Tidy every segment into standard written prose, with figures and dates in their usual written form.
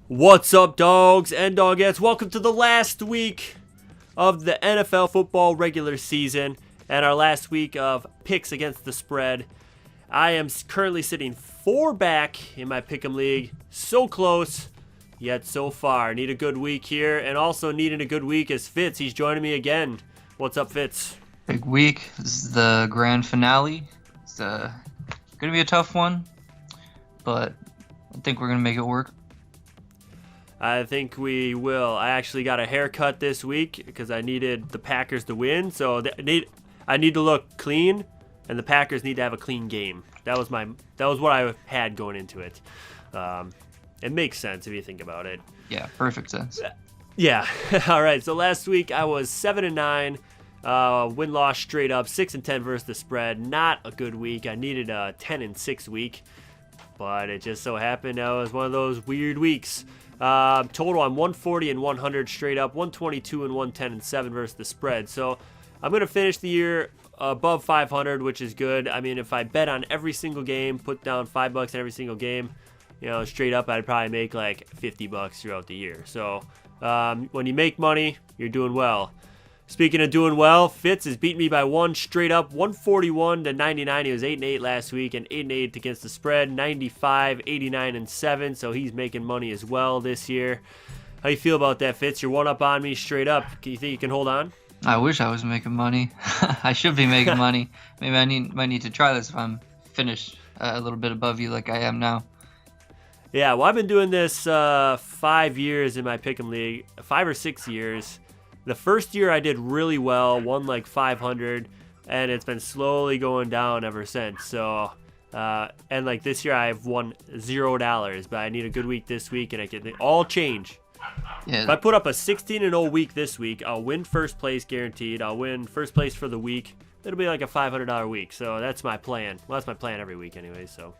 What's up, dogs and dogettes? Welcome to the last week of the NFL football regular season and our last week of picks against the spread. I am currently sitting 4 back in my pick'em league. So close, yet so far. Need a good week here, and also needing a good week is Fitz. He's joining me again. What's up, Fitz? Big week. This is the grand finale. It's going to be a tough one, but I think we're going to make it work. I think we will. I actually got a haircut this week because I needed the Packers to win. So I need to look clean, and the Packers need to have a clean game. That was what I had going into it. It makes sense if you think about it. Yeah, perfect sense. Yeah. All right. So last week I was 7-9, win-loss straight up, 6-10 versus the spread. Not a good week. I needed a 10-6 week, but it just so happened that was one of those weird weeks. Total on 140 and 100 straight up, 122 and 110 and 7 versus the spread. So I'm going to finish the year above 500, which is good. I mean, if I bet on every single game, put down $5 on every single game, straight up, I'd probably make like $50 throughout the year. So when you make money, you're doing well. Speaking of doing well, Fitz has beaten me by 1 straight up, 141 to 99. He was 8-8 last week and 8-8 against the spread, 95, 89 and 7. So he's making money as well this year. How you feel about that, Fitz? You're 1 up on me straight up. Do you think you can hold on? I wish I was making money. I should be making money. Maybe I might need to try this if I'm finished a little bit above you like I am now. Yeah, well, I've been doing this 5 years in my pick'em league, 5 or 6 years. The first year I did really well, won like 500, and it's been slowly going down ever since. So, and like this year I've won $0, but I need a good week this week, and I can all change. Yeah. If I put up a 16-0 week this week, I'll win first place guaranteed. I'll win first place for the week. It'll be like a $500 week. So that's my plan. Well, that's my plan every week anyway. So,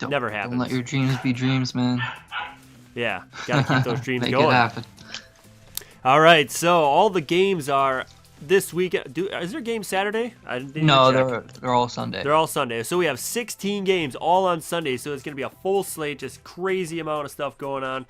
never happens. Don't let your dreams be dreams, man. Yeah, gotta keep those dreams Make going. it happen. All right, so all the games are this week. Is there a game Saturday? No, they're all Sunday. They're all Sunday. So we have 16 games all on Sunday. So it's going to be a full slate, just crazy amount of stuff going on.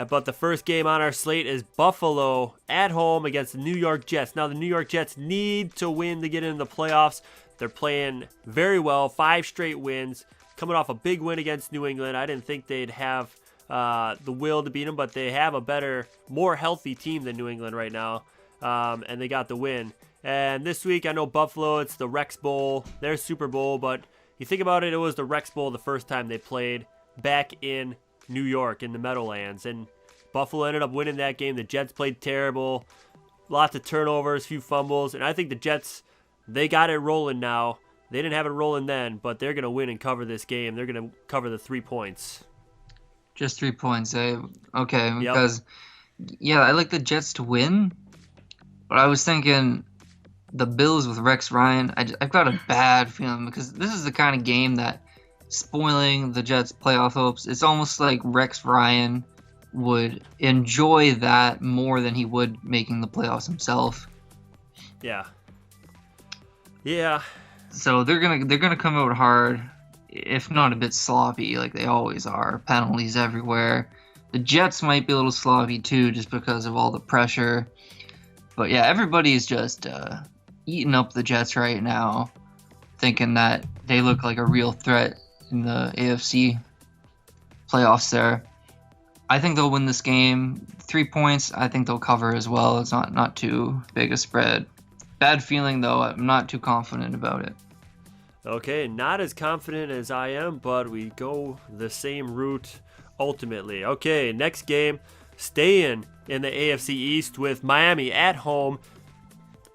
But the first game on our slate is Buffalo at home against the New York Jets. Now, the New York Jets need to win to get into the playoffs. They're playing very well, 5 straight wins, coming off a big win against New England. I didn't think they'd have the will to beat them, but they have a better, more healthy team than New England right now, and they got the win. And this week, I know Buffalo, it's the Rex Bowl, their Super Bowl, but you think about it, it was the Rex Bowl the first time they played back in New York in the Meadowlands, and Buffalo ended up winning that game. The Jets played terrible, lots of turnovers, few fumbles, and I think the Jets, they got it rolling now. They didn't have it rolling then, but they're going to win and cover this game. They're going to cover the 3 points. Just 3 points, eh? Okay, Yep. because, yeah, I like the Jets to win, but I was thinking the Bills with Rex Ryan, I've got a bad feeling because this is the kind of game that spoiling the Jets' playoff hopes. It's almost like Rex Ryan would enjoy that more than he would making the playoffs himself. Yeah. Yeah. So they're gonna come out hard, if not a bit sloppy like they always are. Penalties everywhere. The Jets might be a little sloppy too just because of all the pressure. But yeah, everybody is just eating up the Jets right now, thinking that they look like a real threat in the AFC playoffs there. I think they'll win this game. 3 points, I think they'll cover as well. It's not too big a spread. Bad feeling though, I'm not too confident about it. Okay, not as confident as I am, but we go the same route ultimately. Okay, next game, staying in the AFC East with Miami at home.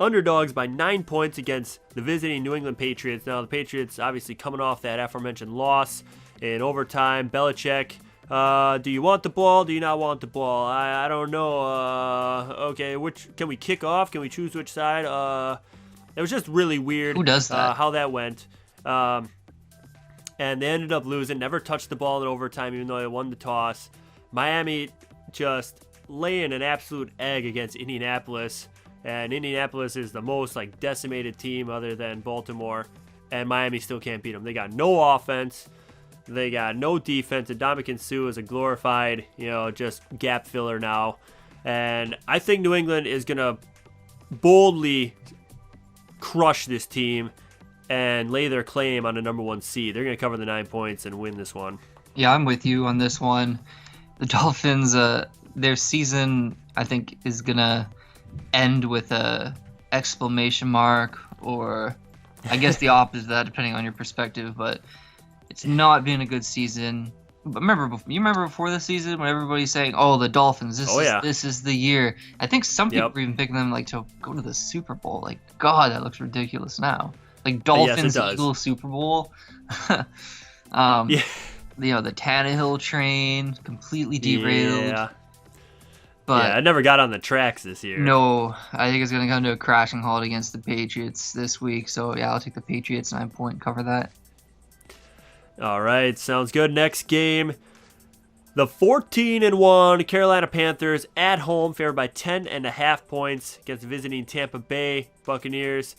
Underdogs by 9 points against the visiting New England Patriots. Now, the Patriots obviously coming off that aforementioned loss in overtime. Belichick, do you want the ball? Do you not want the ball? I don't know. Okay, can we kick off? Can we choose which side? It was just really weird. Who does that? How that went. And they ended up losing. Never touched the ball in overtime, even though they won the toss. Miami just laying an absolute egg against Indianapolis. And Indianapolis is the most decimated team other than Baltimore. And Miami still can't beat them. They got no offense. They got no defense. Ndamukong Suh is a glorified, just gap filler now. And I think New England is going to boldly crush this team and lay their claim on the number 1 seed. They're going to cover the 9 points and win this one. Yeah, I'm with you on this one. The Dolphins, their season, I think, is going to end with a exclamation mark, or I guess the opposite of that, depending on your perspective. But it's not been a good season. But you remember before the season when everybody's saying, "Oh, the Dolphins, this is the year." I think some people were even picking them to go to the Super Bowl. Like, God, that looks ridiculous now. Like Dolphins, Eagles, Super Bowl. The Tannehill train completely derailed. Yeah. But I never got on the tracks this year. No, I think it's going to come to a crashing halt against the Patriots this week. So, yeah, I'll take the Patriots 9 point and cover that. All right, sounds good. Next game, the 14-1 Carolina Panthers at home, favored by 10.5 points against visiting Tampa Bay Buccaneers.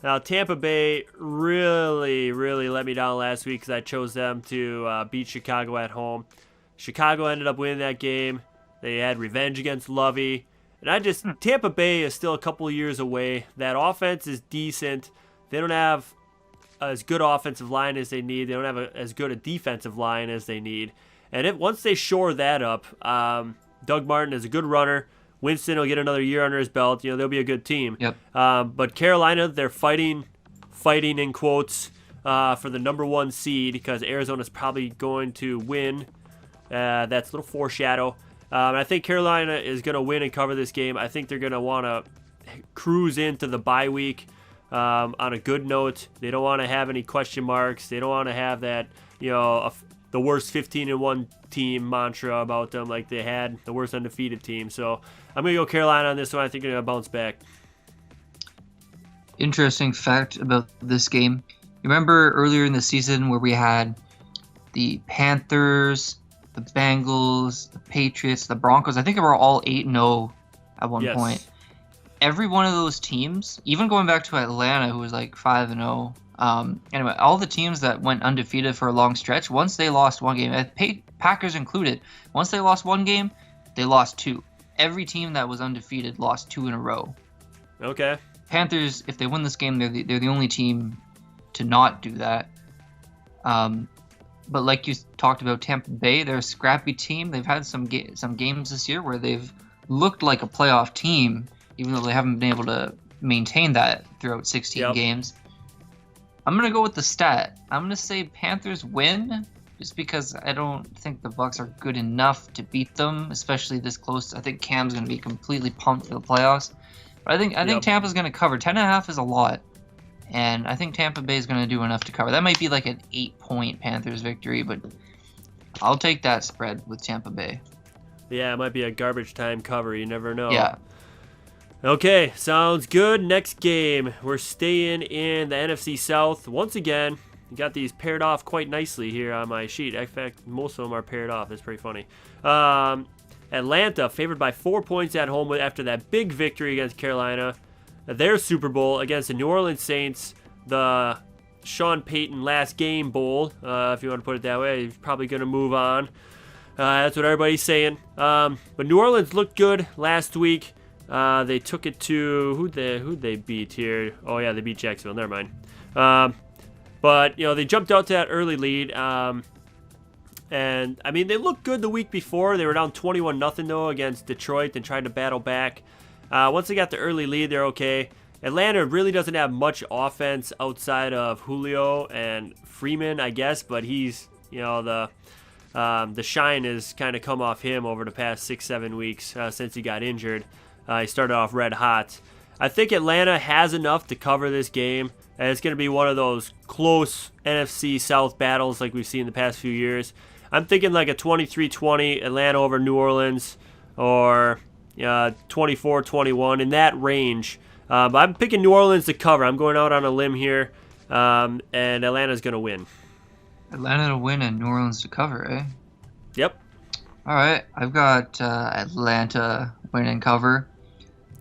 Now, Tampa Bay really let me down last week because I chose them to beat Chicago at home. Chicago ended up winning that game. They had revenge against Lovey. And Tampa Bay is still a couple of years away. That offense is decent. They don't have as good offensive line as they need. They don't have as good a defensive line as they need. And once they shore that up, Doug Martin is a good runner. Winston will get another year under his belt. They'll be a good team. Yep. But Carolina, they're fighting in quotes, for the number 1 seed because Arizona's probably going to win. That's a little foreshadow. I think Carolina is going to win and cover this game. I think they're going to want to cruise into the bye week on a good note. They don't want to have any question marks. They don't want to have that, the worst 15-1 team mantra about them like they had the worst undefeated team. So I'm going to go Carolina on this one. I think they're going to bounce back. Interesting fact about this game. You remember earlier in the season where we had the Panthers, the Bengals, the Patriots, the Broncos? I think they were all 8-0 at one point. Every one of those teams, even going back to Atlanta, who was like 5-0. Anyway, all the teams that went undefeated for a long stretch, once they lost one game, Packers included, once they lost one game, they lost 2. Every team that was undefeated lost 2 in a row. Okay. Panthers, if they win this game, they're the only team to not do that. But like you talked about, Tampa Bay, they're a scrappy team. They've had some games this year where they've looked like a playoff team, even though they haven't been able to maintain that throughout 16 games. I'm going to go with the stat. I'm going to say Panthers win, just because I don't think the Bucs are good enough to beat them, especially this close. I think Cam's going to be completely pumped for the playoffs. But I think Tampa's going to cover. 10.5 is a lot. And I think Tampa Bay is going to do enough to cover. That might be like an 8-point Panthers victory, but I'll take that spread with Tampa Bay. Yeah, it might be a garbage time cover. You never know. Yeah. Okay, sounds good. Next game, we're staying in the NFC South. Once again, you got these paired off quite nicely here on my sheet. In fact, most of them are paired off. It's pretty funny. Atlanta favored by 4 points at home after that big victory against Carolina. Their Super Bowl against the New Orleans Saints, the Sean Payton last game bowl, if you want to put it that way. He's probably going to move on. That's what everybody's saying. But New Orleans looked good last week. They took it to who'd they beat here? Oh yeah, they beat Jacksonville. Never mind. But they jumped out to that early lead. And I mean, they looked good the week before. They were down 21-0 though against Detroit and tried to battle back. Once they got the early lead, they're okay. Atlanta really doesn't have much offense outside of Julio and Freeman, I guess, but he's, the shine has kind of come off him over the past 6-7 weeks since he got injured. He started off red hot. I think Atlanta has enough to cover this game, and it's going to be one of those close NFC South battles like we've seen the past few years. I'm thinking like a 23-20 Atlanta over New Orleans, or 24-21 in that range. But I'm picking New Orleans to cover. I'm going out on a limb here, and Atlanta's going to win. Atlanta to win and New Orleans to cover, eh? Yep. All right. I've got Atlanta win and cover.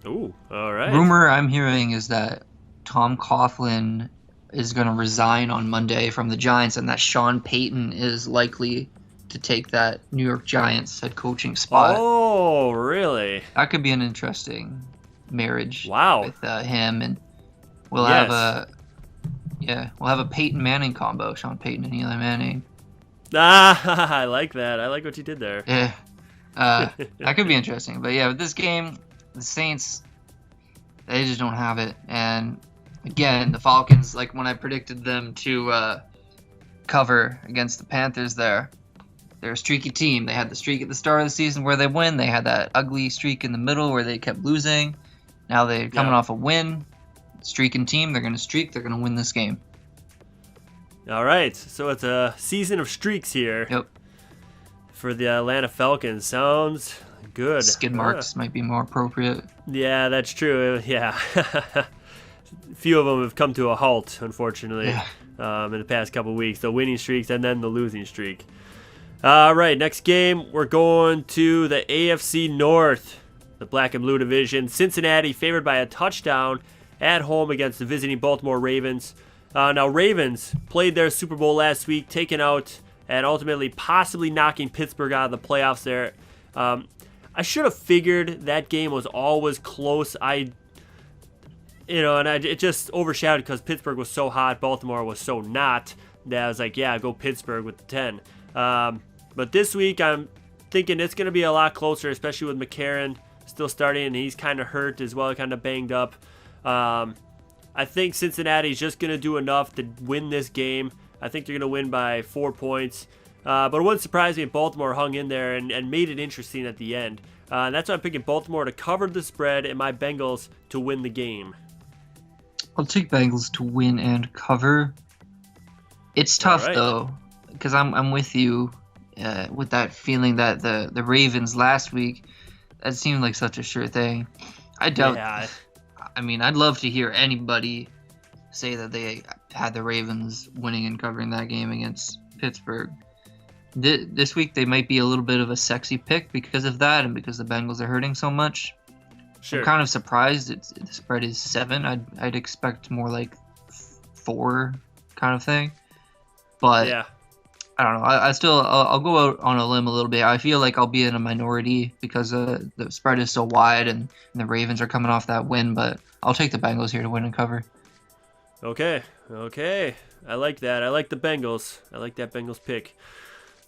Ooh, all right. Rumor I'm hearing is that Tom Coughlin is going to resign on Monday from the Giants, and that Sean Payton is likely to take that New York Giants head coaching spot. Oh, really? That could be an interesting marriage. Wow. With him, and we'll Yes. have a Peyton Manning combo, Sean Payton and Eli Manning. Ah, I like that. I like what you did there. Yeah, that could be interesting. But yeah, with this game, the Saints, they just don't have it. And again, the Falcons, like when I predicted them to cover against the Panthers, they're a streaky team. They had the streak at the start of the season where they win. They had that ugly streak in the middle where they kept losing. Now they're coming off a win. Streaking team. They're going to streak. They're going to win this game. All right. So it's a season of streaks here. Yep. For the Atlanta Falcons. Sounds good. Skid marks might be more appropriate. Yeah, that's true. Yeah. A few of them have come to a halt, unfortunately, in the past couple weeks. The winning streaks and then the losing streak. All right, next game, we're going to the AFC North, the black and blue division. Cincinnati favored by a touchdown at home against the visiting Baltimore Ravens. Now, Ravens played their Super Bowl last week, taking out and ultimately possibly knocking Pittsburgh out of the playoffs there. I should have figured that game was always close. It just overshadowed because Pittsburgh was so hot, Baltimore was so not, that I was like, yeah, go Pittsburgh with the 10. But this week, I'm thinking it's going to be a lot closer, especially with McCarron still starting, and he's kind of hurt as well, kind of banged up. I think Cincinnati's just going to do enough to win this game. I think they're going to win by 4 points. But it wouldn't surprise me if Baltimore hung in there and made it interesting at the end. And that's why I'm picking Baltimore to cover the spread and my Bengals to win the game. I'll take Bengals to win and cover. It's tough, though, because I'm with you with that feeling that the Ravens last week, that seemed like such a sure thing. I doubt. Yeah. I mean, I'd love to hear anybody say that they had the Ravens winning and covering that game against Pittsburgh. This week, they might be a little bit of a sexy pick because of that and because the Bengals are hurting so much. Sure. I'm kind of surprised the spread is 7. I'd expect more like 4 kind of thing. But yeah. I don't know. I'll go out on a limb a little bit. I feel like I'll be in a minority because the spread is so wide and the Ravens are coming off that win. But I'll take the Bengals here to win and cover. Okay. I like that. I like the Bengals. I like that Bengals pick.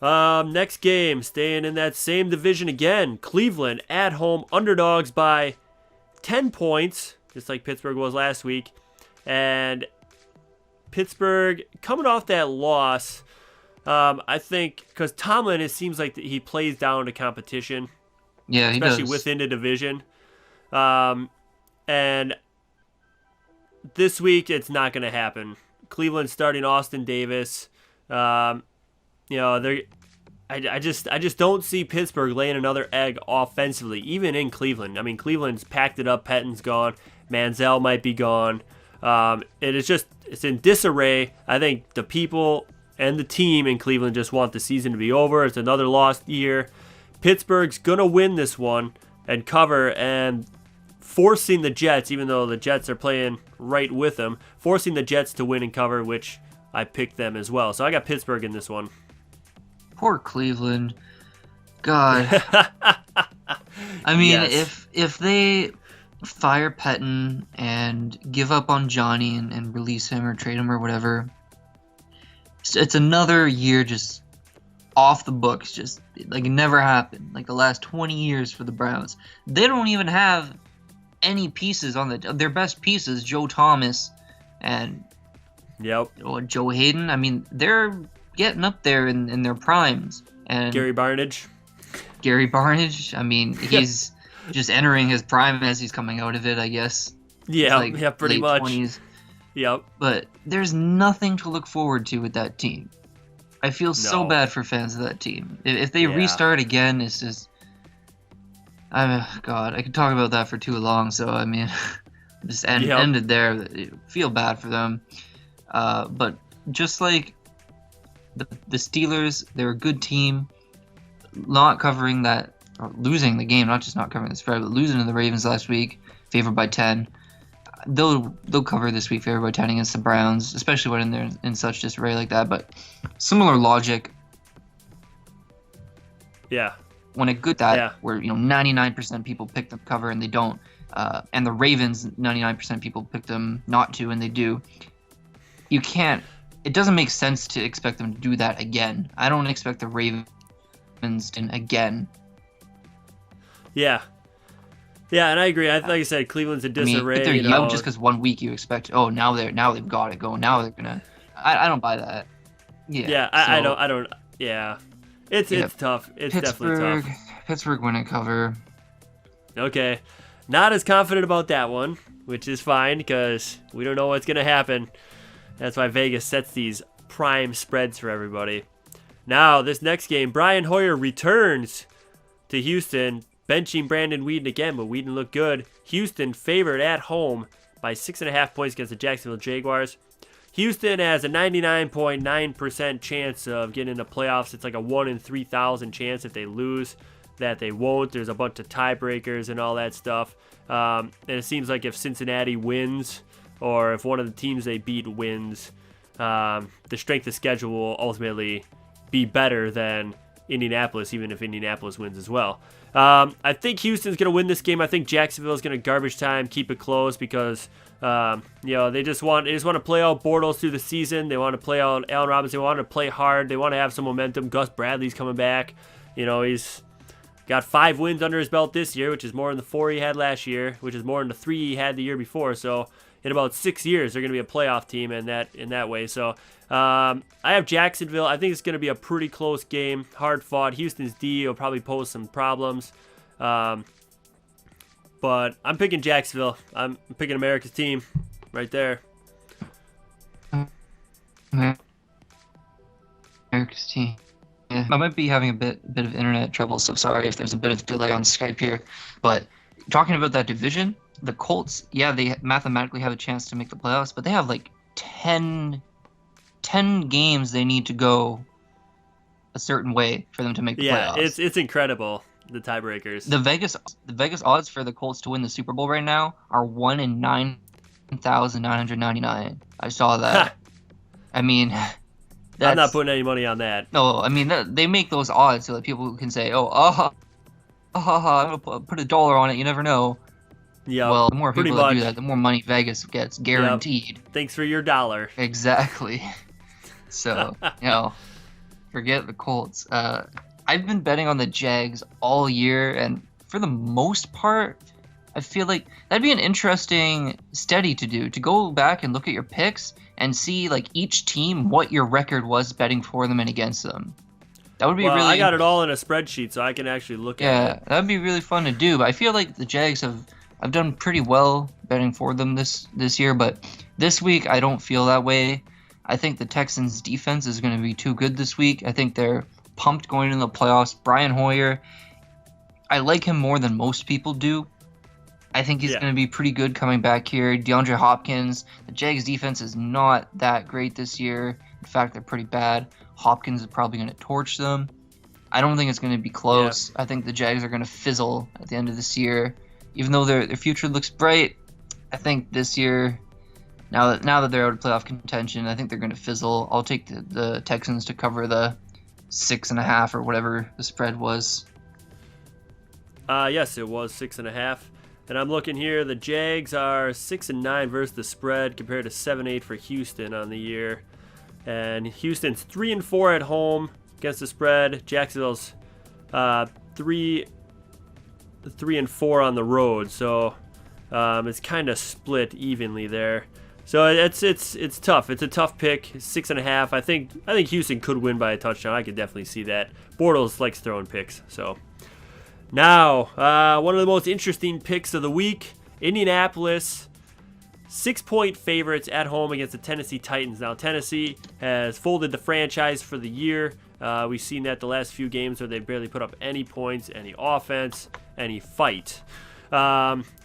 Next game, staying in that same division again. Cleveland at home, underdogs by 10 points, just like Pittsburgh was last week. And Pittsburgh coming off that loss, I think, because Tomlin, it seems like he plays down to competition. Yeah, he especially does. Within the division. And this week, it's not going to happen. Cleveland starting Austin Davis. I just don't see Pittsburgh laying another egg offensively, even in Cleveland. I mean, Cleveland's packed it up. Pettin's gone. Manziel might be gone. It's in disarray. I think the people and the team in Cleveland just want the season to be over. It's another lost year. Pittsburgh's going to win this one and cover, and forcing the Jets, even though the Jets are playing right with them, forcing the Jets to win and cover, which I picked them as well. So I got Pittsburgh in this one. Poor Cleveland. God. I mean, yes. if they fire Pettin and give up on Johnny and release him or trade him or whatever, it's another year just off the books, just like it never happened. Like the last 20 years for the Browns. They don't even have any pieces on their best pieces, Joe Thomas and Joe Hayden. I mean, they're getting up there in their primes. And Gary Barnidge. I mean, he's just entering his prime as he's coming out of it, I guess. Yeah, pretty much. 20s. Yep. But there's nothing to look forward to with that team. I feel so bad for fans of that team. If they restart again, it's just... God, I could talk about that for too long, so I mean, just ended there. Feel bad for them. But just like the Steelers, they're a good team. Not covering that, or losing the game, not just not covering the spread, but losing to the Ravens last week, favored by 10. they'll cover this week favorite by 10 against the Browns, especially when they're in such disarray like that. But similar logic. Yeah. When a good that where 99% people pick them cover and they don't, and the Ravens 99% people pick them not to and they do. You can't. It doesn't make sense to expect them to do that again. I don't expect the Ravens to again. Yeah. Yeah, and I agree. Like I said, Cleveland's in disarray. If they're young, just because 1 week you expect, now they've got it going. Now they're gonna. I don't buy that. Yeah. Yeah, I don't. Yeah, it's tough. It's definitely tough. Pittsburgh win and cover. Okay, not as confident about that one, which is fine because we don't know what's gonna happen. That's why Vegas sets these prime spreads for everybody. Now, this next game, Brian Hoyer returns to Houston, benching Brandon Weeden again, but Weeden looked good. Houston favored at home by 6.5 points against the Jacksonville Jaguars. Houston has a 99.9% chance of getting into playoffs. It's like a 1 in 3,000 chance if they lose that they won't. There's a bunch of tiebreakers and all that stuff. And it seems like if Cincinnati wins, or if one of the teams they beat wins, the strength of schedule will ultimately be better than Indianapolis, even if Indianapolis wins as well. I think Houston's going to win this game. I think Jacksonville is going to garbage time, keep it close because they just want to play out Bortles through the season. They want to play out Allen Robinson. They want to play hard. They want to have some momentum. Gus Bradley's coming back. He's got 5 wins under his belt this year, which is more than the 4 he had last year, which is more than the 3 he had the year before. So in about 6 years, they're going to be a playoff team in that way. So I have Jacksonville. I think it's going to be a pretty close game, hard fought. Houston's D will probably pose some problems, but I'm picking Jacksonville. I'm picking America's team right there. America's team. Yeah, I might be having a bit of internet trouble, so sorry if there's a bit of delay on Skype here. But talking about that division, the Colts, they mathematically have a chance to make the playoffs, but they have like 10 games they need to go a certain way for them to make the playoffs. Yeah, it's incredible, the tiebreakers. The Vegas odds for the Colts to win the Super Bowl right now are 1 in 9,999. I saw that. I mean, I'm not putting any money on that. No, I mean, they make those odds so that people can say, I'm going to put $1 on it, you never know. Yeah, well, the more people that do that, the more money Vegas gets, guaranteed. Yep. Thanks for your dollar. Exactly. So, forget the Colts. I've been betting on the Jags all year, and for the most part, I feel like that'd be an interesting study to do, to go back and look at your picks and see, like, each team, what your record was betting for them and against them. That would be really... I got it all in a spreadsheet, so I can actually look at it. Yeah, that'd be really fun to do, but I feel like the Jags I've done pretty well betting for them this year, but this week I don't feel that way. I think the Texans' defense is going to be too good this week. I think they're pumped going into the playoffs. Brian Hoyer, I like him more than most people do. I think he's going to be pretty good coming back here. DeAndre Hopkins, the Jags' defense is not that great this year. In fact, they're pretty bad. Hopkins is probably going to torch them. I don't think it's going to be close. Yeah. I think the Jags are going to fizzle at the end of this year. Even though their future looks bright, I think this year, now that they're out of playoff contention, I think they're going to fizzle. I'll take the Texans to cover the 6.5 or whatever the spread was. Yes, it was 6.5. And I'm looking here. The Jags are 6-9 versus the spread, compared to 7-8 for Houston on the year. And Houston's 3-4 at home against the spread. Jacksonville's 3-4 on the road, so it's kind of split evenly there. So it's tough. It's a tough pick. 6.5. I think Houston could win by a touchdown. I could definitely see that. Bortles likes throwing picks. So now one of the most interesting picks of the week: Indianapolis, 6-point favorites at home against the Tennessee Titans. Now Tennessee has folded the franchise for the year. We've seen that the last few games where they barely put up any points, any offense, any fight.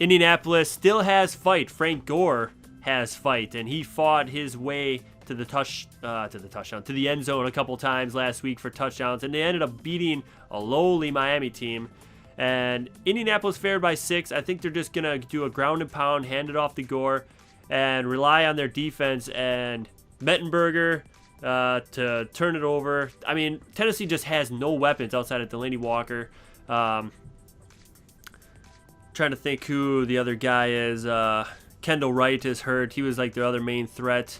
Indianapolis still has fight. Frank Gore has fight, and he fought his way to the end zone a couple times last week for touchdowns, and they ended up beating a lowly Miami team. And Indianapolis favored by 6. I think they're just going to do a ground and pound, hand it off to Gore, and rely on their defense and Mettenberger to turn it over. I mean, Tennessee just has no weapons outside of Delaney Walker. Trying to think who the other guy is. Kendall Wright is hurt. He was like their other main threat.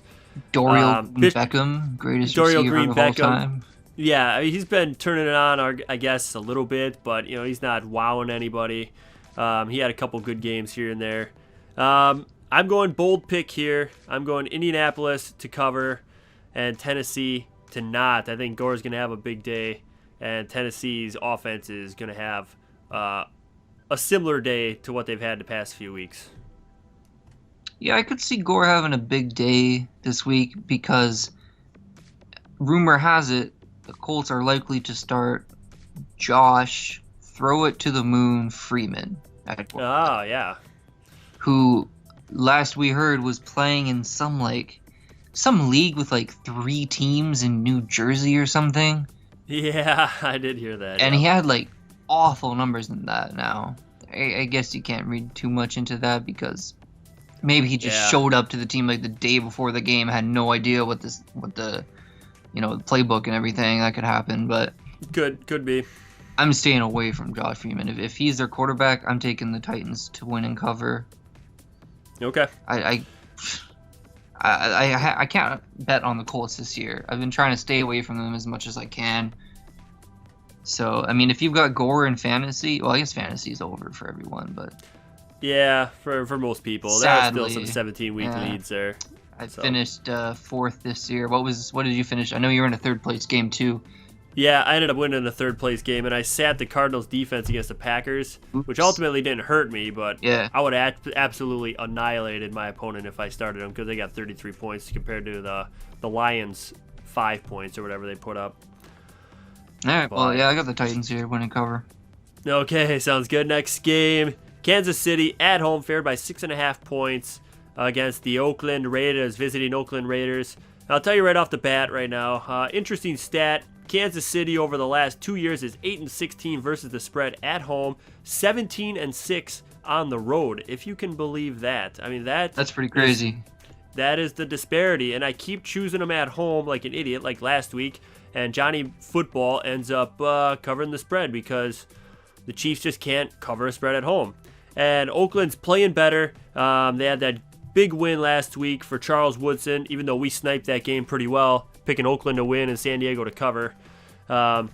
Dorial Beckham, greatest receiver of all time. Yeah, I mean, he's been turning it on, I guess, a little bit, but he's not wowing anybody. He had a couple good games here and there. I'm going bold pick here. I'm going Indianapolis to cover and Tennessee to not. I think Gore's going to have a big day, and Tennessee's offense is going to have a similar day to what they've had the past few weeks. Yeah, I could see Gore having a big day this week because rumor has it the Colts are likely to start Josh throw it to the moon Freeman at quarterback. Oh, yeah. Who last we heard was playing in some league with like 3 teams in New Jersey or something. Yeah, I did hear that. And he had like awful numbers in that now. I guess you can't read too much into that because maybe he just showed up to the team like the day before the game, had no idea what the playbook and everything that could happen. But could be. I'm staying away from Josh Freeman. If he's their quarterback, I'm taking the Titans to win and cover. Okay. I can't bet on the Colts this year. I've been trying to stay away from them as much as I can. So, I mean, if you've got Gore in fantasy, well, I guess fantasy's over for everyone, but... Yeah, for most people. Sadly, there's still some 17-week leads there. I finished 4th this year. What did you finish? I know you were in a 3rd place game, too. Yeah, I ended up winning a 3rd place game, and I sat the Cardinals defense against the Packers, which ultimately didn't hurt me, but I would have absolutely annihilated my opponent if I started them because they got 33 points compared to the Lions' 5 points or whatever they put up. All right, well, yeah, I got the Titans here, win and cover. Okay, sounds good. Next game, Kansas City at home, favored by 6.5 points against the Oakland Raiders, visiting Oakland Raiders. I'll tell you right off the bat right now, interesting stat. Kansas City over the last 2 years is 8-16 versus the spread at home, 17-6 on the road. If you can believe that, I mean that's pretty crazy. That is the disparity, and I keep choosing them at home like an idiot, like last week. And Johnny Football ends up covering the spread because the Chiefs just can't cover a spread at home. And Oakland's playing better. They had that big win last week for Charles Woodson, even though we sniped that game pretty well, picking Oakland to win and San Diego to cover. I'm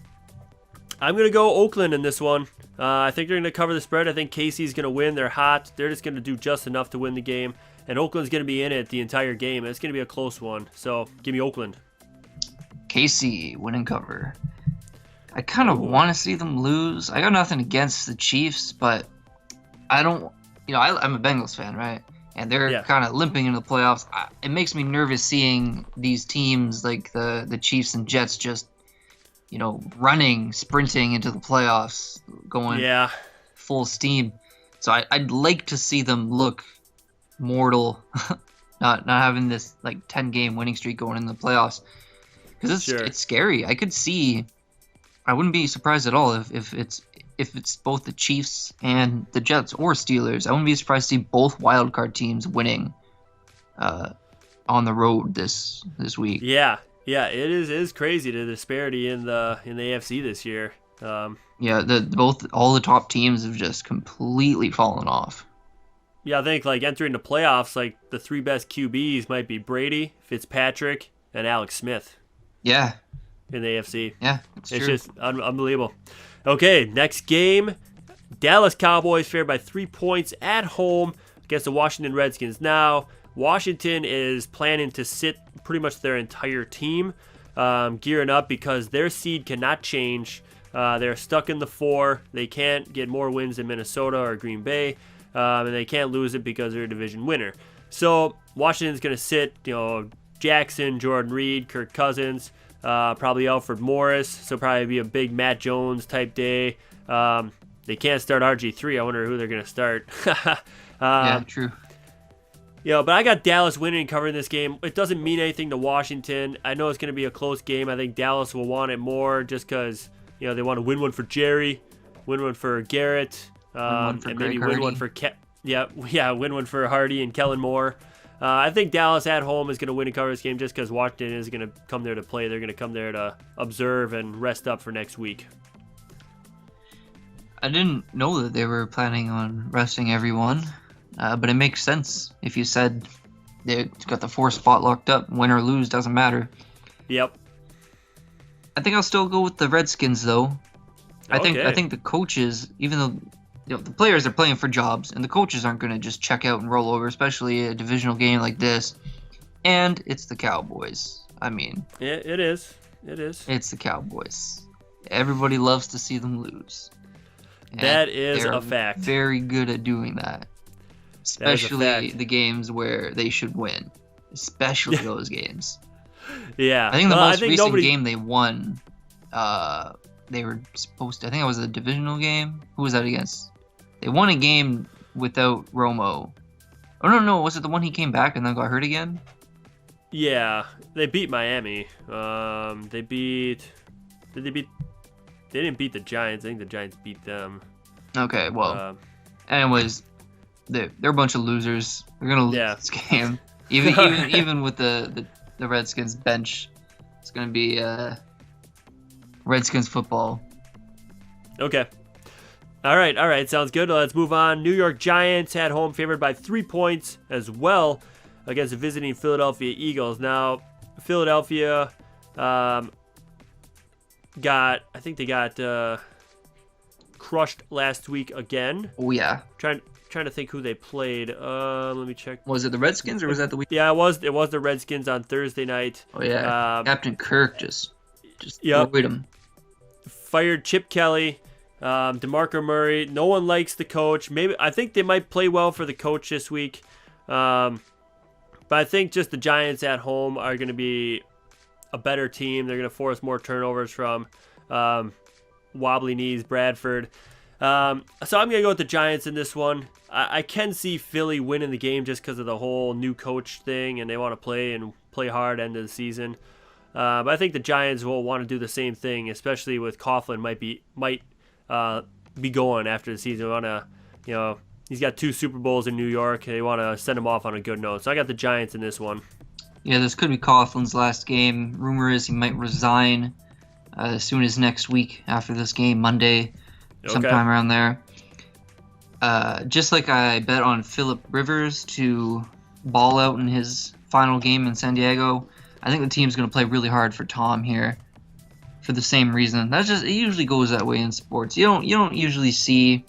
going to go Oakland in this one. I think they're going to cover the spread. I think Casey's going to win. They're hot. They're just going to do just enough to win the game. And Oakland's going to be in it the entire game. It's going to be a close one. So give me Oakland. Casey, win and cover. I kind of want to see them lose. I got nothing against the Chiefs, but I don't, I'm a Bengals fan, right? And they're kind of limping into the playoffs. It makes me nervous seeing these teams like the Chiefs and Jets just, sprinting into the playoffs, going full steam. So I'd like to see them look mortal, not having this like 10-game winning streak going in the playoffs. Because it's scary. I wouldn't be surprised at all if it's both the Chiefs and the Jets or Steelers. I wouldn't be surprised to see both wildcard teams winning on the road this week. Yeah, it is crazy the disparity in the AFC this year. All the top teams have just completely fallen off. Yeah, I think like entering the playoffs, like the 3 best QBs might be Brady, Fitzpatrick, and Alex Smith. Yeah. In the AFC. Yeah, it's just unbelievable. Okay, next game. Dallas Cowboys favored by 3 points at home against the Washington Redskins. Now, Washington is planning to sit pretty much their entire team, gearing up because their seed cannot change. They're stuck in the 4. They can't get more wins than Minnesota or Green Bay, and they can't lose it because they're a division winner. So, Washington's going to sit, Jackson, Jordan Reed, Kirk Cousins, probably Alfred Morris, so probably be a big Matt Jones type day. They can't start RG3. I wonder who they're going to start. Yeah, true. But I got Dallas winning and covering this game. It doesn't mean anything to Washington. I know it's going to be a close game. I think Dallas will want it more just because, they want to win one for Jerry. Win one for Garrett. one for and Greg maybe Hardy. win one for win one for Hardy and Kellen Moore. I think Dallas at home is going to win and cover this game just because Washington is going to come there to play. They're going to come there to observe and rest up for next week. I didn't know that they were planning on resting everyone, but it makes sense if you said they got the 4th spot locked up. Win or lose, doesn't matter. Yep. I think I'll still go with the Redskins, though. I Okay. think the coaches, even though the players are playing for jobs, and the coaches aren't going to just check out and roll over, especially a divisional game like this. And it's the Cowboys. I mean, It is. It is. it's the Cowboys. Everybody loves to see them lose. And That is they're a fact. Very good at doing that. Especially fact. the games where they should win. Especially those games. Yeah. I think the Well, most recent game they won, they were supposed to, I think it was a divisional game. Who was that against? They won a game without Romo. Oh, no, was it the one he came back and then got hurt again? Yeah. They beat Miami. They didn't beat the Giants. I think the Giants beat them. Okay, well, anyways, they're a bunch of losers. They're gonna lose this game. Even with the Redskins bench, it's gonna be Redskins football. Okay. All right. Sounds good. Let's move on. New York Giants at home, favored by 3 points as well against the visiting Philadelphia Eagles. Now, Philadelphia I think they got crushed last week again. Oh yeah. Trying to think who they played. Let me check. Was it the Redskins or was that the week? Yeah, it was the Redskins on Thursday night. Oh yeah. Captain Kirk just Yep. avoid him. Fired Chip Kelly, DeMarco Murray. No one likes the coach. I think they might play well for the coach this week. But I think just the Giants at home are going to be a better team. They're going to force more turnovers from wobbly knees Bradford. So I'm going to go with the Giants in this one. I can see Philly winning the game just because of the whole new coach thing, and they want to play hard end of the season. But I think the Giants will want to do the same thing, especially with Coughlin might be going after the season. They want to, he's got 2 Super Bowls in New York. They want to send him off on a good note. So I got the Giants in this one. Yeah, this could be Coughlin's last game. Rumor is he might resign as soon as next week after this game, Monday, sometime around there. Just like I bet on Phillip Rivers to ball out in his final game in San Diego, I think the team's going to play really hard for Tom here for the same reason. It usually goes that way in sports. You don't usually see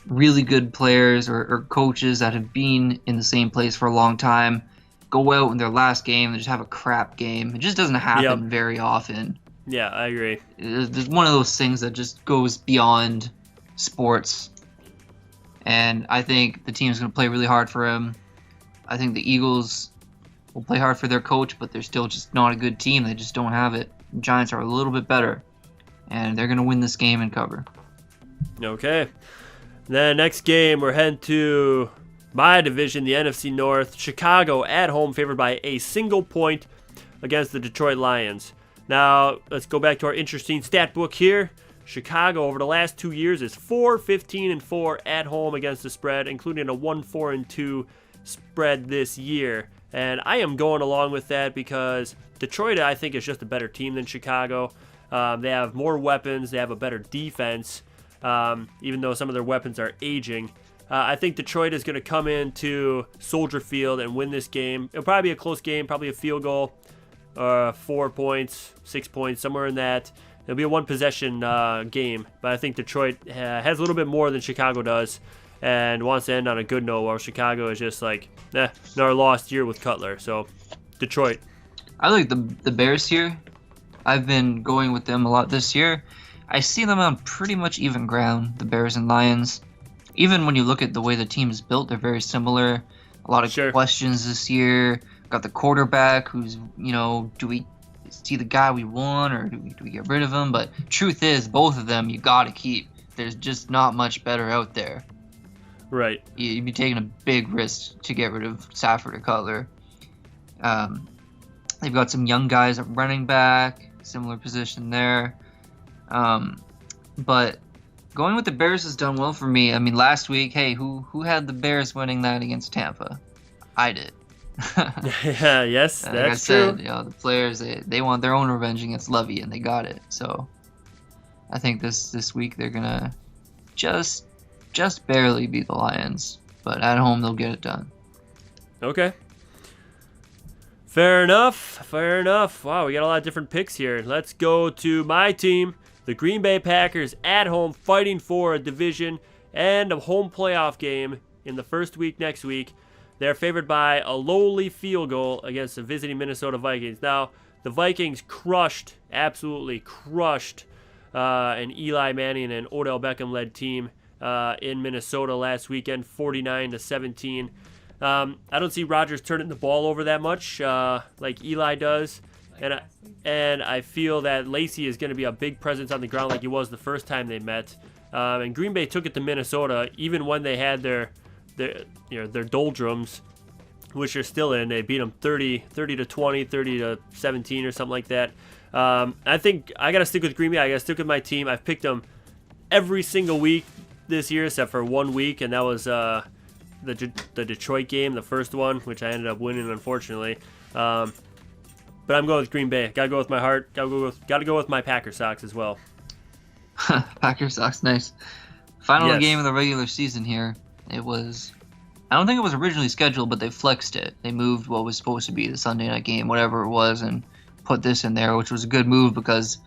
really good players or coaches that have been in the same place for a long time go out in their last game and just have a crap game. It just doesn't happen very often. Yeah, I agree. There's one of those things that just goes beyond sports. And I think the team's going to play really hard for him. I think the Eagles will play hard for their coach, but they're still just not a good team. They just don't have it. The Giants are a little bit better, and they're going to win this game and cover. Okay. Then next game, we're heading to my division, the NFC North. Chicago at home, favored by a single point against the Detroit Lions. Now, let's go back to our interesting stat book here. Chicago, over the last 2 years, is 4-15-4 at home against the spread, including a 1-4-2 spread this year. And I am going along with that because Detroit, I think, is just a better team than Chicago. They have more weapons. They have a better defense, even though some of their weapons are aging. I think Detroit is going to come into Soldier Field and win this game. It'll probably be a close game, probably a field goal, 4 points, 6 points, somewhere in that. It'll be a one-possession game, but I think Detroit has a little bit more than Chicago does and wants to end on a good note, while Chicago is just like, another lost year with Cutler. So, Detroit. I like the Bears here. I've been going with them a lot this year. I see them on pretty much even ground, the Bears and Lions. Even when you look at the way the team is built, they're very similar. A lot of questions this year. Got the quarterback who's, do we see the guy we want or do we get rid of him? But truth is, both of them you got to keep. There's just not much better out there. Right. You'd be taking a big risk to get rid of Stafford or Cutler. They've got some young guys at running back, similar position there. But Going with the Bears has done well for me. I mean, last week, hey, who had the Bears winning that against Tampa? I did. Yeah, yes, Like that's I said, true. the players they want their own revenge against Levy, and they got it. So I think this week they're gonna just barely beat the Lions, but at home they'll get it done. Okay. Fair enough. Fair enough. Wow, we got a lot of different picks here. Let's go to my team, the Green Bay Packers, at home, fighting for a division and a home playoff game in the first week next week. They're favored by a lowly field goal against the visiting Minnesota Vikings. Now, the Vikings absolutely crushed an Eli Manning and Odell Beckham-led team in Minnesota last weekend, 49-17. I don't see Rodgers turning the ball over that much like Eli does. And I feel that Lacey is going to be a big presence on the ground like he was the first time they met. And Green Bay took it to Minnesota even when they had their doldrums, which they're still in. They beat them 30-20, 30-17 or something like that. I think I got to stick with Green Bay. I got to stick with my team. I've picked them every single week this year except for 1 week, and that was the Detroit game, the first one, which I ended up winning, unfortunately. But I'm going with Green Bay. Got to go with my heart. Got to go with my Packer socks as well. Packer socks, nice. Final Yes. game of the regular season here. It was, I don't think it was originally scheduled, but they flexed it. They moved what was supposed to be the Sunday night game, whatever it was, and put this in there, which was a good move because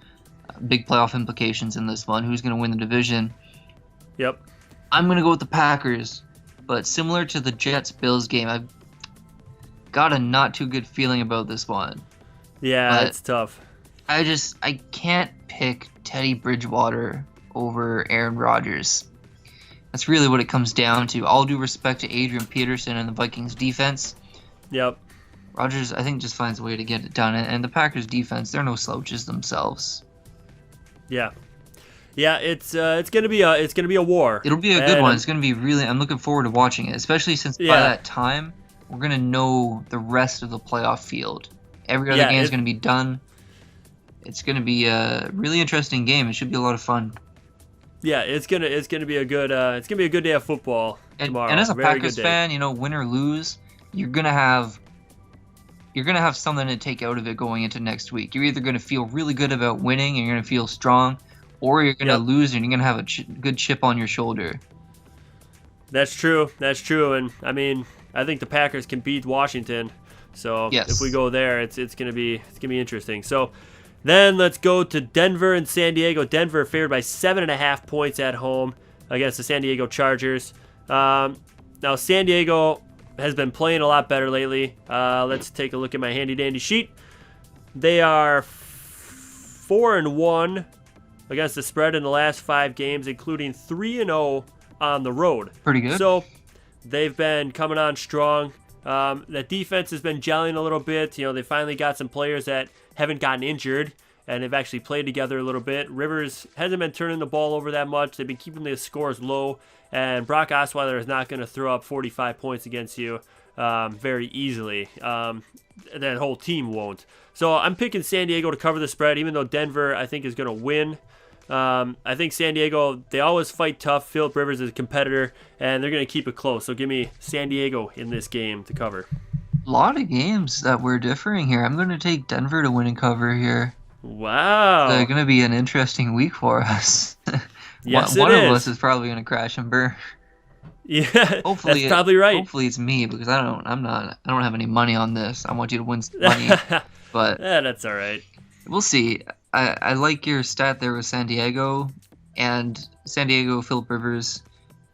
big playoff implications in this one. Who's going to win the division? Yep. I'm going to go with the Packers, but similar to the Jets-Bills game, I've got a not too good feeling about this one. Yeah, But it's tough. I can't pick Teddy Bridgewater over Aaron Rodgers. That's really what it comes down to. All due respect to Adrian Peterson and the Vikings defense, Yep. Rodgers, I think, just finds a way to get it done. And the Packers defense, they're no slouches themselves. Yeah. Yeah, it's gonna be a war. It'll be a good one. It's gonna be really. I'm looking forward to watching it, especially since by that time we're gonna know the rest of the playoff field. Every other game is gonna be done. It's gonna be a really interesting game. It should be a lot of fun. Yeah, it's gonna be a good day of football tomorrow. And as a Very Packers good day. fan, win or lose, you're gonna have something to take out of it going into next week. You're either gonna feel really good about winning and you're gonna feel strong, or you're gonna lose and you're gonna have a good chip on your shoulder. That's true. And I mean, I think the Packers can beat Washington. So if we go there, it's gonna be interesting. So then let's go to Denver and San Diego. Denver favored by 7.5 points at home against the San Diego Chargers. Now San Diego has been playing a lot better lately. Let's take a look at my handy dandy sheet. They are 4-1 against the spread in the last 5 games, including 3-0 on the road. Pretty good. So they've been coming on strong. The defense has been gelling a little bit. They finally got some players that haven't gotten injured, and they've actually played together a little bit. Rivers hasn't been turning the ball over that much. They've been keeping the scores low, and Brock Osweiler is not going to throw up 45 points against you very easily. That whole team won't. So I'm picking San Diego to cover the spread, even though Denver, I think, is going to win. I think San Diego, they always fight tough. Phillip Rivers is a competitor, and they're going to keep it close. So give me San Diego in this game to cover. A lot of games that we're differing here. I'm going to take Denver to win and cover here. Wow. It's going to be an interesting week for us. Yes, one it of is. us is probably going to crash and burn. Yeah, Hopefully, that's probably right. Hopefully it's me because I don't have any money on this. I want you to win some money, but yeah, that's all right. We'll see. I like your stat there with San Diego, and San Diego, Phillip Rivers.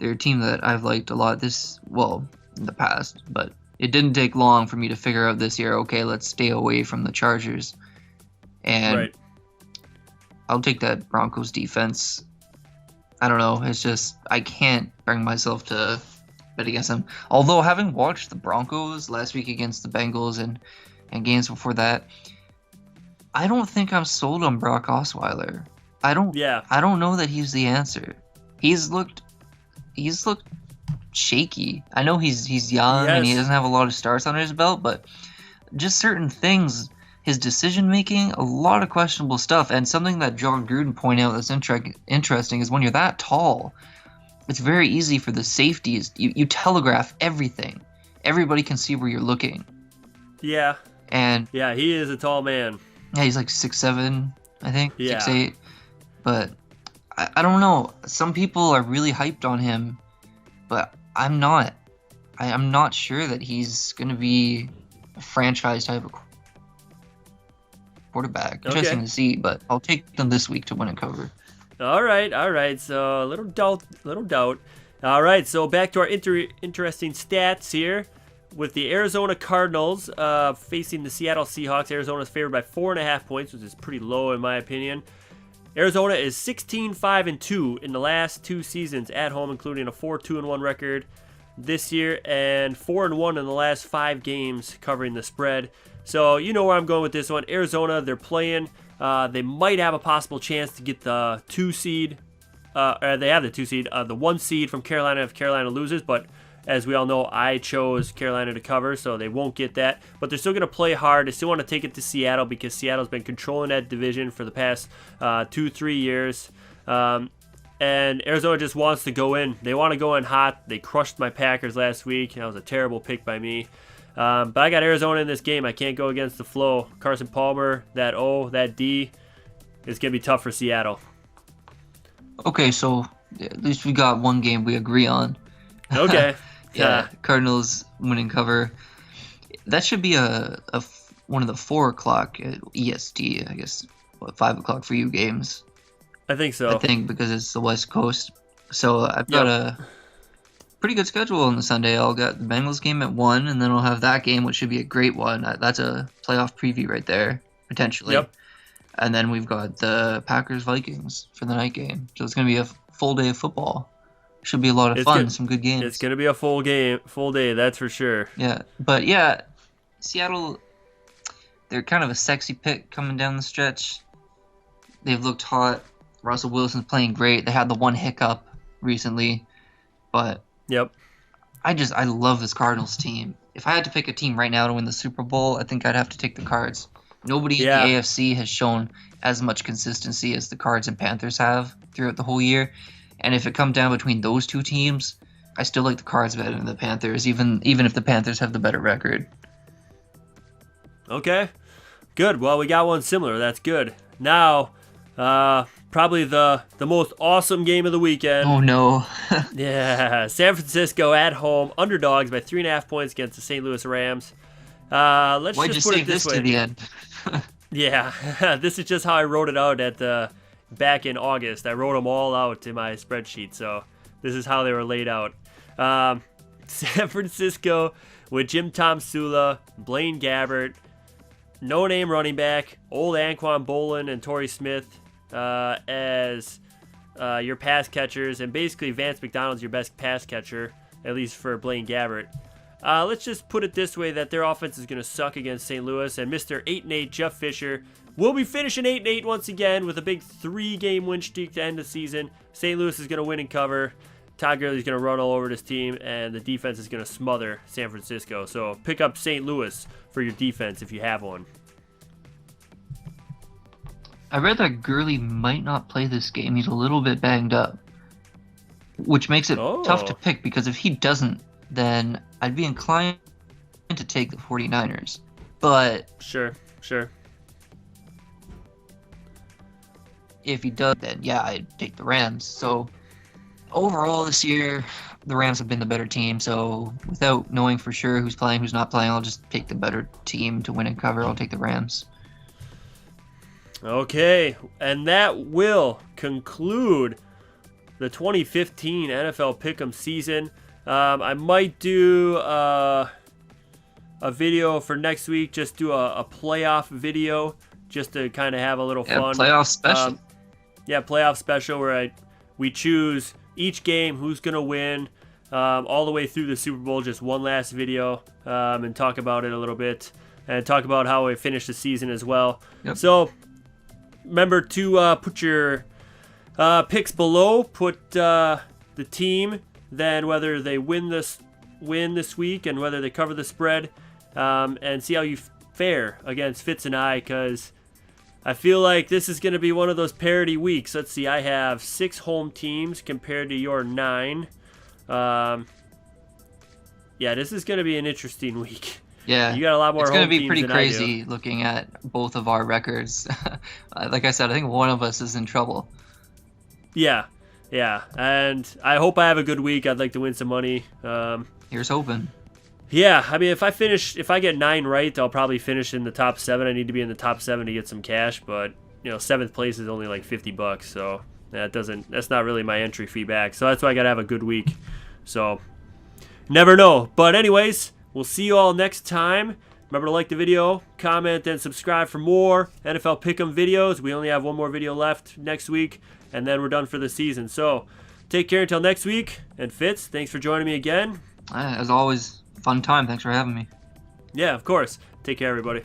They're a team that I've liked a lot in the past, but it didn't take long for me to figure out this year, okay, let's stay away from the Chargers. And I'll take that Broncos defense. I don't know. It's just I can't bring myself to bet against them. Although having watched the Broncos last week against the Bengals and games before that, I don't think I'm sold on Brock Osweiler. I don't know that he's the answer. He's looked shaky. I know he's young and he doesn't have a lot of starts under his belt, but just certain things his decision making, a lot of questionable stuff. And something that John Gruden pointed out that's interesting is when you're that tall, it's very easy for the safeties. You telegraph everything. Everybody can see where you're looking. Yeah. And yeah, he is a tall man. Yeah, he's like 6'7", I think, yeah. 6'8". But I don't know. Some people are really hyped on him, but I'm not. I'm not sure that he's going to be a franchise type of quarterback. Okay. Interesting to see, but I'll take them this week to win and cover. All right. So a little doubt. All right, so back to our interesting stats here. With the Arizona Cardinals facing the Seattle Seahawks, Arizona is favored by 4.5 points, which is pretty low in my opinion. Arizona is 16-5-2 in the last 2 seasons at home, including a 4-2-1 record this year and 4-1 in the last 5 games covering the spread. So you know where I'm going with this one. Arizona, they're playing. They might have a possible chance to get the 2 seed. They have the 2 seed, the 1 seed from Carolina if Carolina loses, but as we all know, I chose Carolina to cover, so they won't get that. But they're still going to play hard. They still want to take it to Seattle because Seattle's been controlling that division for the past 2-3 years. And Arizona just wants to go in. They want to go in hot. They crushed my Packers last week. That was a terrible pick by me. But I got Arizona in this game. I can't go against the flow. Carson Palmer, that O, that D, is going to be tough for Seattle. Okay, so at least we got one game we agree on. Okay. Yeah, Cardinals winning cover. That should be one of the 4 o'clock EST, I guess, 5 o'clock for you games. I think so. I think because it's the West Coast. So I've got a pretty good schedule on the Sunday. I'll get the Bengals game at 1, and then I'll have that game, which should be a great one. That's a playoff preview right there, potentially. Yep. And then we've got the Packers-Vikings for the night game. So it's going to be a full day of football. Should be a lot of fun, some good games. It's going to be a full day, that's for sure. Yeah, but yeah, Seattle, they're kind of a sexy pick coming down the stretch. They've looked hot. Russell Wilson's playing great. They had the one hiccup recently, but yep. I love this Cardinals team. If I had to pick a team right now to win the Super Bowl, I think I'd have to take the Cards. Nobody in the AFC has shown as much consistency as the Cards and Panthers have throughout the whole year. And if it comes down between those 2 teams, I still like the Cards better than the Panthers, even if the Panthers have the better record. Okay, good. Well, we got one similar. That's good. Now, probably the most awesome game of the weekend. Oh, no. Yeah, San Francisco at home, underdogs by 3.5 points against the St. Louis Rams. Let's Why'd just you put save it this way. To the end? Yeah, this is just how I wrote it out back in August. I wrote them all out in my spreadsheet, so this is how they were laid out. San Francisco with Jim Tomsula, Blaine Gabbert, no-name running back, old Anquan Bolin and Torrey Smith as your pass catchers, and basically Vance McDonald's your best pass catcher, at least for Blaine Gabbert. Let's just put it this way, that their offense is going to suck against St. Louis, and Mr. 8-8 Jeff Fisher will be finishing 8-8 once again with a big 3-game win streak to end the season. St. Louis is going to win and cover. Todd Gurley's going to run all over this team, and the defense is going to smother San Francisco. So pick up St. Louis for your defense if you have one. I read that Gurley might not play this game. He's a little bit banged up, which makes it tough to pick, because if he doesn't, then I'd be inclined to take the 49ers. But Sure. If he does, then yeah, I'd take the Rams. So overall this year, the Rams have been the better team. So without knowing for sure who's playing, who's not playing, I'll just take the better team to win and cover. I'll take the Rams. Okay, and that will conclude the 2015 NFL Pick'em season. I might do a video for next week, just do a playoff video, just to kind of have a little fun. Playoff special. Playoff special where we choose each game, who's going to win, all the way through the Super Bowl, just one last video, and talk about it a little bit, and talk about how we finished the season as well. Yep. So remember to put your picks below, put the team, then whether they win this week and whether they cover the spread, and see how you fair against Fitz and I, because I feel like this is going to be one of those parity weeks. Let's see, I have 6 home teams compared to your 9. Yeah, this is going to be an interesting week. Yeah, you got a lot more. It's going to be pretty crazy looking at both of our records. Like I said, I think one of us is in trouble. Yeah, and I hope I have a good week. I'd like to win some money. Here's hoping. Yeah, I mean, if I get 9 right, I'll probably finish in the top 7. I need to be in the top 7 to get some cash, but 7th place is only like $50, so that's not really my entry fee back. So that's why I gotta have a good week. So never know. But anyways, we'll see you all next time. Remember to like the video, comment, and subscribe for more NFL Pick'em videos. We only have one more video left next week, and then we're done for the season. So take care until next week. And Fitz, thanks for joining me again. As always, fun time. Thanks for having me. Yeah, of course. Take care, everybody.